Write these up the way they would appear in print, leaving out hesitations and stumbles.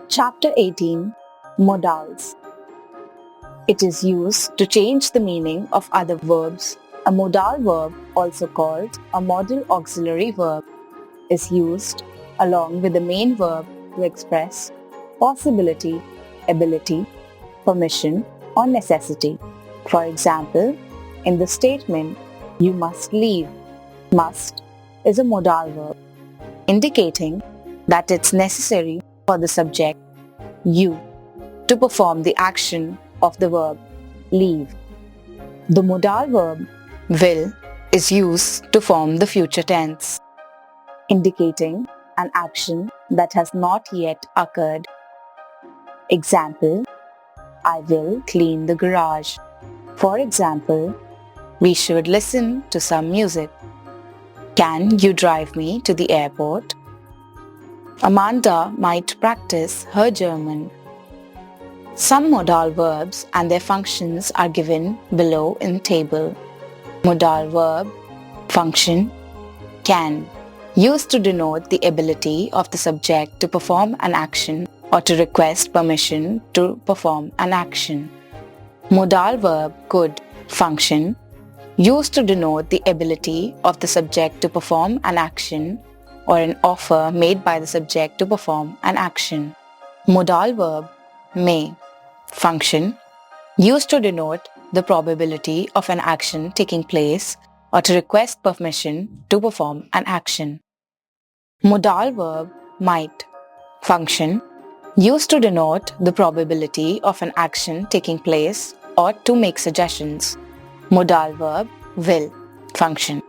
Chapter 18 Modals. It is used to change the meaning of other verbs. A modal verb, also called a modal auxiliary verb, is used along with the main verb to express possibility, ability, permission, or necessity. For example, in the statement, "You must leave," must is a modal verb, indicating that it's necessary for the subject, you, to perform the action of the verb, leave. The modal verb, will, is used to form the future tense, indicating an action that has not yet occurred. Example, I will clean the garage. For example, we should listen to some music. Can you drive me to the airport? Amanda might practice her German. Some modal verbs and their functions are given below in table. Modal verb, function, can, used to denote the ability of the subject to perform an action or to request permission to perform an action. Modal verb, could, function, used to denote the ability of the subject to perform an action or an offer made by the subject to perform an action. Modal verb, may, function, used to denote the probability of an action taking place or to request permission to perform an action. Modal verb, might, function, used to denote the probability of an action taking place or to make suggestions. Modal verb, will, function,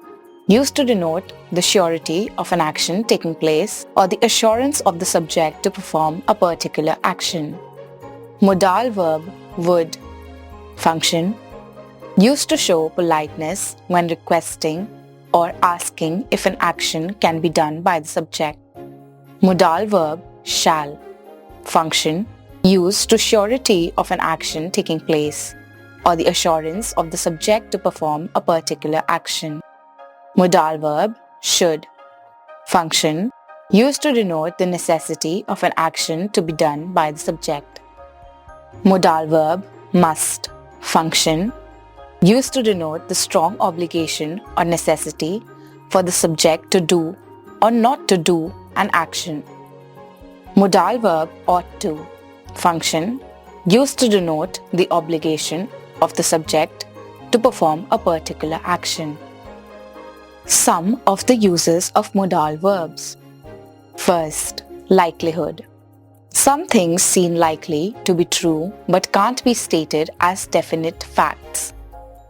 used to denote the surety of an action taking place or the assurance of the subject to perform a particular action. Modal verb, would, function, used to show politeness when requesting or asking if an action can be done by the subject. Modal verb, shall, function, used to surety of an action taking place or the assurance of the subject to perform a particular action. Modal verb, should, function, used to denote the necessity of an action to be done by the subject. Modal verb, must, function, used to denote the strong obligation or necessity for the subject to do or not to do an action. Modal verb, ought to, function, used to denote the obligation of the subject to perform a particular action. Some of the uses of modal verbs. First, likelihood. Some things seem likely to be true but can't be stated as definite facts.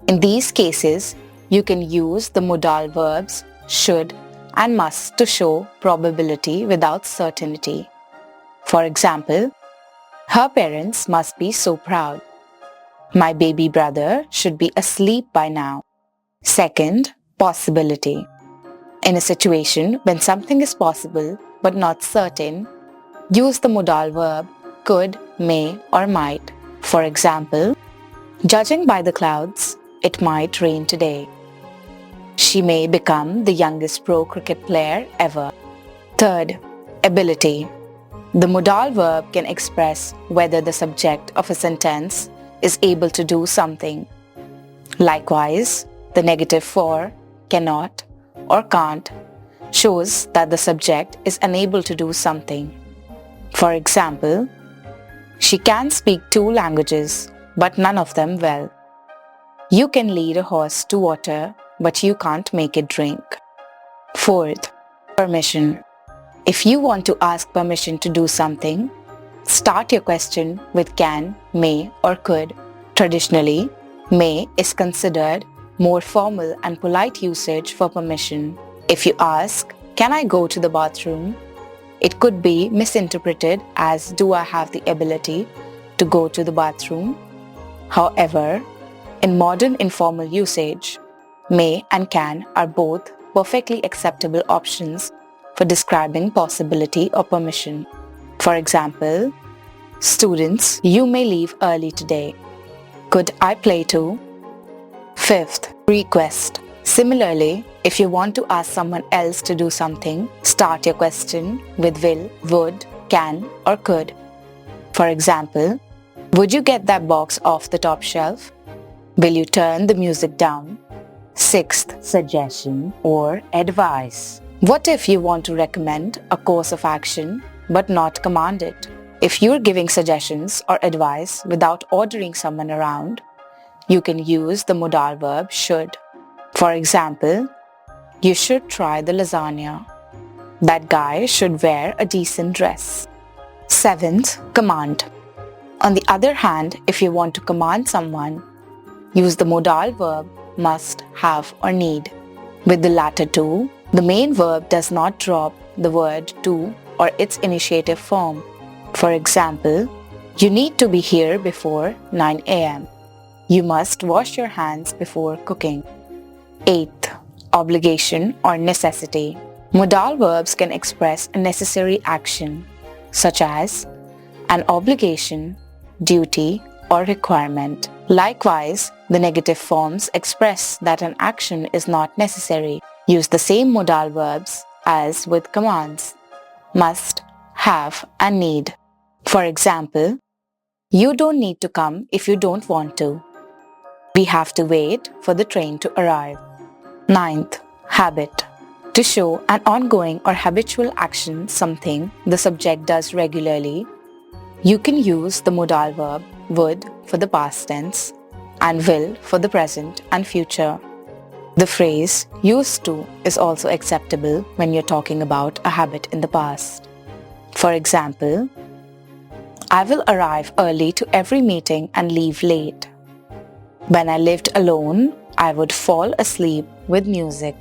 In these cases, you can use the modal verbs should and must to show probability without certainty. For example, her parents must be so proud. My baby brother should be asleep by now. Second, possibility. In a situation when something is possible but not certain, use the modal verb could, may, or might. For example, judging by the clouds, it might rain today. She may become the youngest pro cricket player ever. Third, ability. The modal verb can express whether the subject of a sentence is able to do something. Likewise, the negative for, cannot, or can't shows that the subject is unable to do something. For example, she can speak 2 languages, but none of them well. You can lead a horse to water, but you can't make it drink. Fourth, permission. If you want to ask permission to do something, start your question with can, may, or could. Traditionally, may is considered more formal and polite usage for permission. If you ask, "Can I go to the bathroom?" it could be misinterpreted as "Do I have the ability to go to the bathroom?" However, in modern informal usage, may and can are both perfectly acceptable options for describing possibility or permission. For example, students, you may leave early today. Could I play too? Fifth, request. Similarly, if you want to ask someone else to do something, start your question with will, would, can or could. For example, would you get that box off the top shelf? Will you turn the music down? Sixth suggestion or advice. What if you want to recommend a course of action but not command it? If you're giving suggestions or advice without ordering someone around, you can use the modal verb should. For example, you should try the lasagna. That guy should wear a decent dress. Seventh, command. On the other hand, if you want to command someone, use the modal verb must, have, or need. With the latter two, the main verb does not drop the word to or its initiative form. For example, you need to be here before 9 a.m. You must wash your hands before cooking. Eighth, obligation or necessity. Modal verbs can express a necessary action, such as an obligation, duty, or requirement. Likewise, the negative forms express that an action is not necessary. Use the same modal verbs as with commands: must, have, and need. For example, you don't need to come if you don't want to. We have to wait for the train to arrive. Ninth, habit. To show an ongoing or habitual action, something the subject does regularly, you can use the modal verb would for the past tense and will for the present and future. The phrase used to is also acceptable when you're talking about a habit in the past. For example, I will arrive early to every meeting and leave late. When I lived alone, I would fall asleep with music.